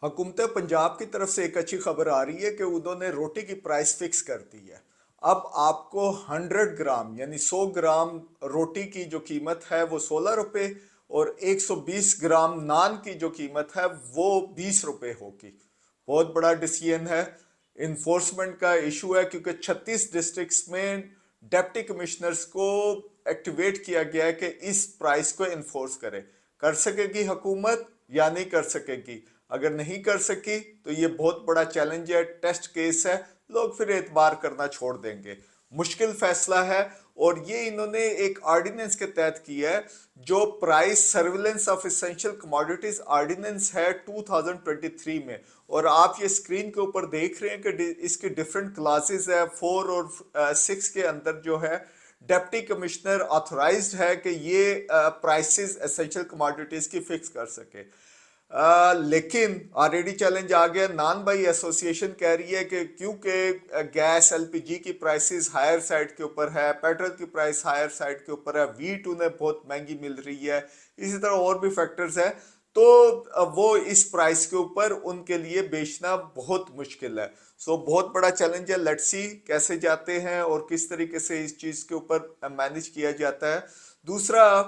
हुकूमत पंजाब की तरफ से एक अच्छी खबर आ रही है कि उन्होंने रोटी की प्राइस फिक्स कर दी है। अब आपको 100 ग्राम यानी 100 ग्राम रोटी की जो कीमत है वो 16 रुपये और 120 ग्राम नान की जो कीमत है वो 20 रुपये होगी। बहुत बड़ा डिसीजन है। इन्फोर्समेंट का इशू है क्योंकि 36 डिस्ट्रिक्ट्स में डिप्टी कमिश्नर्स को एक्टिवेट किया गया है कि इस प्राइस को इन्फोर्स करे। कर सकेगी हुकूमत या नहीं कर सकेगी? अगर नहीं कर सकी तो ये बहुत बड़ा चैलेंज है, टेस्ट केस है, लोग फिर एतबार करना छोड़ देंगे। मुश्किल फैसला है और ये इन्होंने एक ऑर्डिनेंस के तहत किया है जो price surveillance of essential commodities ordinance है 2023 में। और आप ये स्क्रीन के ऊपर देख रहे हैं कि इसके डिफरेंट क्लासेस है। 4 और 6 के अंदर जो है डिप्टी कमिश्नर ऑथराइज्ड है कि ये प्राइसेस एसेंशियल कमोडिटीज की फिक्स कर सके। लेकिन ऑलरेडी चैलेंज आ गया। नान बाई एसोसिएशन कह रही है कि क्योंकि गैस एलपीजी की प्राइसेस हायर साइड के ऊपर है, पेट्रोल की प्राइस हायर साइड के ऊपर है, वीट उन्हें बहुत महंगी मिल रही है, इसी तरह और भी फैक्टर्स है, तो वो इस प्राइस के ऊपर उनके लिए बेचना बहुत मुश्किल है। सो बहुत बड़ा चैलेंज है। लेट्स सी कैसे जाते हैं और किस तरीके से इस चीज के ऊपर मैनेज किया जाता है। दूसरा,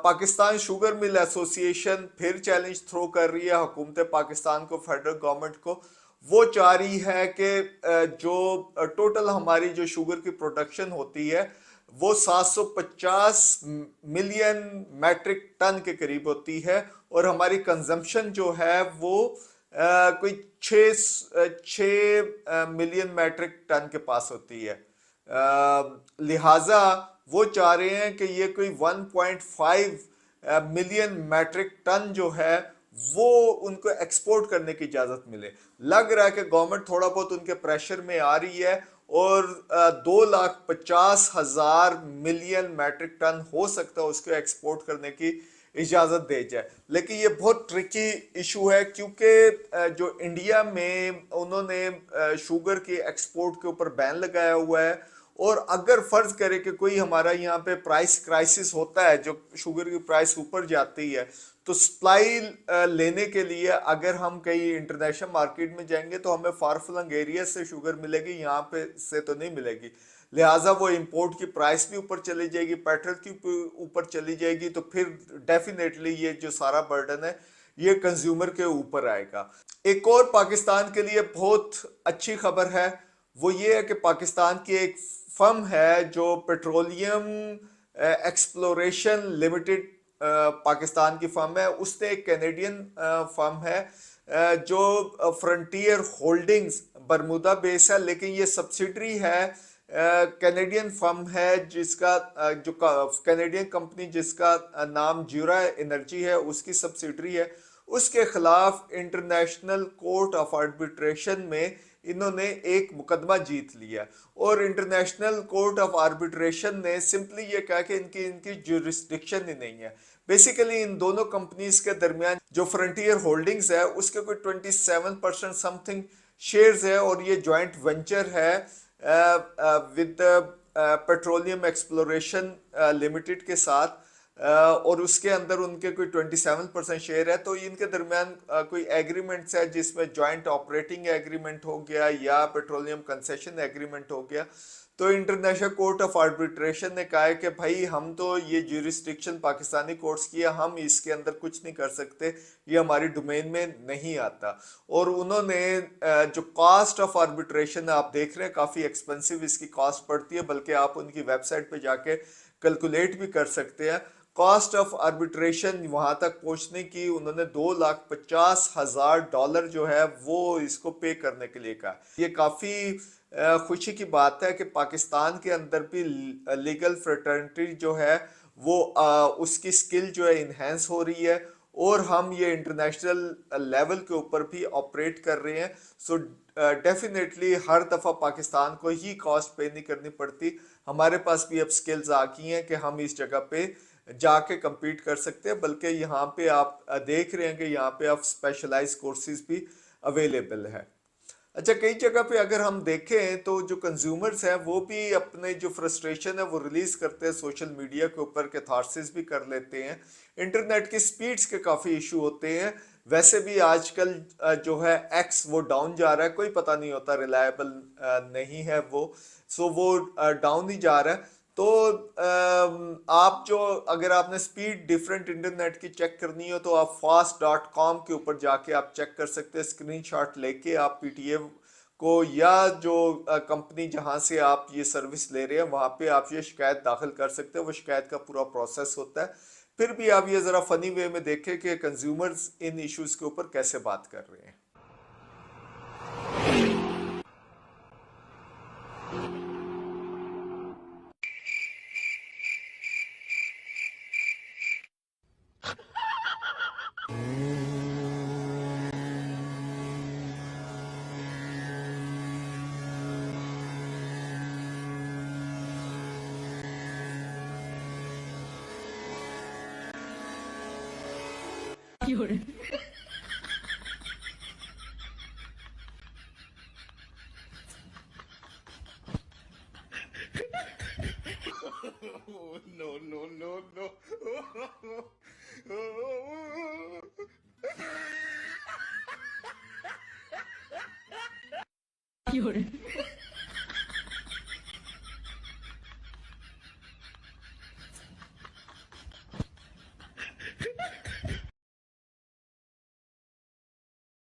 पाकिस्तान शुगर मिल एसोसिएशन फिर चैलेंज थ्रो कर रही है हुकूमत पाकिस्तान को, फेडरल गवर्नमेंट को। वो चाह रही है कि जो टोटल हमारी जो शुगर की प्रोडक्शन होती है वो 750 मिलियन मैट्रिक टन के करीब होती है और हमारी कंजम्पशन जो है वो कोई 6 मिलियन मैट्रिक टन के पास होती है। लिहाजा वो चाह रहे हैं कि ये कोई 1.5 मिलियन मैट्रिक टन जो है वो उनको एक्सपोर्ट करने की इजाजत मिले। लग रहा है कि गवर्नमेंट थोड़ा बहुत उनके प्रेशर में आ रही है और 2,50,000 मिलियन मैट्रिक टन हो सकता है उसको एक्सपोर्ट करने की इजाजत दे जाए। लेकिन ये बहुत ट्रिकी इशू है क्योंकि जो इंडिया में उन्होंने शुगर के एक्सपोर्ट के ऊपर बैन लगाया हुआ है और अगर फर्ज करे कि कोई हमारा यहाँ पे प्राइस क्राइसिस होता है, जो शुगर की प्राइस ऊपर जाती है, तो सप्लाई लेने के लिए अगर हम कहीं इंटरनेशनल मार्केट में जाएंगे तो हमें फार फ्लंग एरिया से शुगर मिलेगी, यहाँ पे से तो नहीं मिलेगी। लिहाजा वो इंपोर्ट की प्राइस भी ऊपर चली जाएगी, पेट्रोल की ऊपर चली जाएगी, तो फिर डेफिनेटली ये जो सारा बर्डन है ये कंज्यूमर के ऊपर आएगा। एक और पाकिस्तान के लिए बहुत अच्छी खबर है, वो ये है कि पाकिस्तान की एक फर्म है जो पेट्रोलियम एक्सप्लोरेशन लिमिटेड पाकिस्तान की फर्म है, उसने एक कैनेडियन फर्म है जो फ्रंटियर होल्डिंग्स बरमुदा बेस है, लेकिन ये सब्सिडरी है कैनेडियन फर्म है जिसका जो कैनेडियन कंपनी जिसका नाम ज्यूरा एनर्जी है, उसकी सब्सिडरी है। उसके खिलाफ इंटरनेशनल कोर्ट ऑफ आर्बिट्रेशन में इन्होंने एक मुकदमा जीत लिया और इंटरनेशनल कोर्ट ऑफ आर्बिट्रेशन ने सिंपली ये कहा कि इनकी इनकी जुरिस्डिक्शन ही नहीं है। बेसिकली इन दोनों कंपनीज के दरमियान जो फ्रंटियर होल्डिंग्स है उसके कोई 27% समथिंग शेयर्स है और ये जॉइंट वेंचर है विद पेट्रोलियम एक्सप्लोरेशन लिमिटेड के साथ। और उसके अंदर उनके कोई 27% शेयर है। तो इनके दरमियान कोई एग्रीमेंट्स है जिसमें जॉइंट ऑपरेटिंग एग्रीमेंट हो गया या पेट्रोलियम कंसेशन एग्रीमेंट हो गया। तो इंटरनेशनल कोर्ट ऑफ आर्बिट्रेशन ने कहा है कि भाई हम तो ये ज्यूरिस्डिक्शन पाकिस्तानी कोर्ट्स की है, हम इसके अंदर कुछ नहीं कर सकते, ये हमारी डोमेन में नहीं आता। और उन्होंने जो कॉस्ट ऑफ आर्बिट्रेशन आप देख रहे हैं काफ़ी एक्सपेंसिव इसकी कॉस्ट पड़ती है, बल्कि आप उनकी वेबसाइट पे जाके कैलकुलेट भी कर सकते हैं। कॉस्ट ऑफ आर्बिट्रेशन वहां तक पहुंचने की उन्होंने $2,50,000 जो है वो इसको पे करने के लिए कहा। ये काफी खुशी की बात है कि पाकिस्तान के अंदर भी लीगल फ्रेटर्निटी जो है वो उसकी स्किल जो है इन्हेंस हो रही है और हम ये इंटरनेशनल लेवल के ऊपर भी ऑपरेट कर रहे हैं। सो डेफिनेटली हर दफ़ा पाकिस्तान को ही कॉस्ट पे नहीं करनी पड़ती। हमारे पास भी अब स्किल्स आ गई हैं कि हम इस जगह पे जाके compete कर सकते हैं, बल्कि यहाँ पे आप देख रहे हैं कि यहाँ पे आप स्पेशलाइज कोर्सेज भी अवेलेबल है। अच्छा, कई जगह पे अगर हम देखें तो जो कंज्यूमर्स हैं वो भी अपने जो फ्रस्ट्रेशन है वो रिलीज करते हैं सोशल मीडिया के ऊपर, कैथारसिस भी कर लेते हैं। इंटरनेट की स्पीड्स के काफ़ी इशू होते हैं। वैसे भी आजकल जो है एक्स वो डाउन जा रहा है, कोई पता नहीं होता, रिलायबल नहीं है वो, सो वो डाउन ही जा रहा है। तो आप जो, अगर आपने स्पीड डिफरेंट इंटरनेट की चेक करनी हो तो आप fast.com के ऊपर जाके आप चेक कर सकते हैं, स्क्रीनशॉट लेके आप पीटीए को या जो कंपनी जहां से आप ये सर्विस ले रहे हैं वहां पे आप ये शिकायत दाखिल कर सकते हैं। वो शिकायत का पूरा प्रोसेस होता है। फिर भी आप ये जरा फनी वे में देखें कि कंज्यूमर्स इन इश्यूज के ऊपर कैसे बात कर रहे हैं। No, no, no, no.